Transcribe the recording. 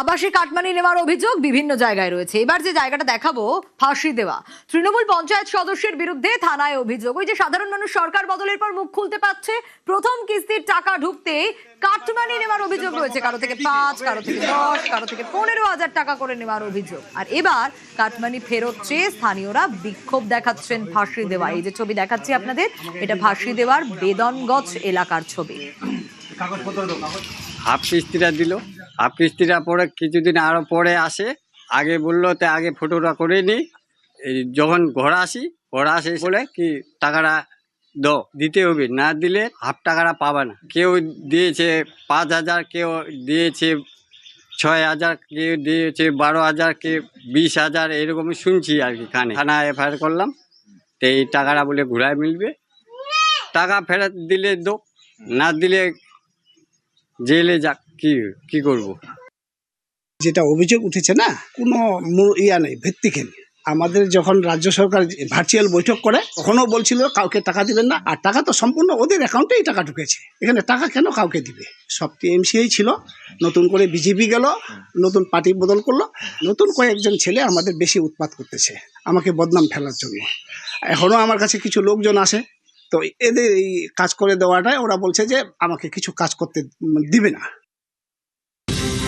আবাসে cut money নেওয়ার অভিযোগ বিভিন্ন জায়গায় রয়েছে। এবার যে জায়গাটা দেখাবো, ফাঁসি দেওয়া তৃণমূল পঞ্চায়েত সদস্যের বিরুদ্ধে থানায় অভিযোগ। ওই যে সাধারণ মানুষ সরকার বদলের পর মুখ খুলতে পারছে, প্রথম কিস্তির টাকা ঢুকতে কাটমানি নেওয়ার অভিযোগ রয়েছে। কারো থেকে 5, কারো থেকে 10, কারো থেকে 15,000 টাকা করে নেওয়ার অভিযোগ। আর এবার কাটমানি ফেরত চেয়ে স্থানীয়রা বিক্ষোভ দেখাচ্ছেন ফাঁসি দেওয়া। এই যে ছবি দেখাচ্ছি আপনাদের, এটা ফাঁসি দেওয়ার বেদনগঞ্জ এলাকার ছবি। হাফ কিস্তিটা দিল, হাফ কিস্তিটা পরে কিছুদিন আরও পরে আসে। আগে বললো তো আগে ফটোটা করে নিই, এই যখন ঘর আসি বলে কি টাকাটা দিতে হবে, না দিলে হাফ টাকাটা পাবে না। কেউ দিয়েছে 5,000, কেউ দিয়েছে 6,000, কেউ দিয়েছে 12,000, কেউ 20,000, এরকমই শুনছি আর কি। থানায় এফআইআর করলাম, তো এই টাকাটা বলে ঘুরায় মিলবে। টাকা ফেরত দিলে না দিলে জেলে যাক। কি করব? যেটা অভিযোগ উঠেছে না, কোনো নেই, ভিত্তিহীন। আমাদের যখন রাজ্য সরকার ভার্চুয়াল বৈঠক করে তখনও বলছিল কাউকে টাকা দিবেন না, আর টাকা তো সম্পূর্ণ ওদের অ্যাকাউন্টেই টাকা ঢুকেছে। এখানে টাকা কেন কাউকে দিবে? সব টিএমসিই ছিল, নতুন করে বিজেপি গেল, নতুন পার্টি বদল করলো, নতুন কয়েকজন ছেলে আমাদের বেশি উৎপাত করতেছে আমাকে বদনাম ফেলার জন্য। এখনও আমার কাছে কিছু লোকজন আসে, তো এদের এই কাজ করে দেওয়াটাই ওরা বলছে যে আমাকে কিছু কাজ করতে দিবে না।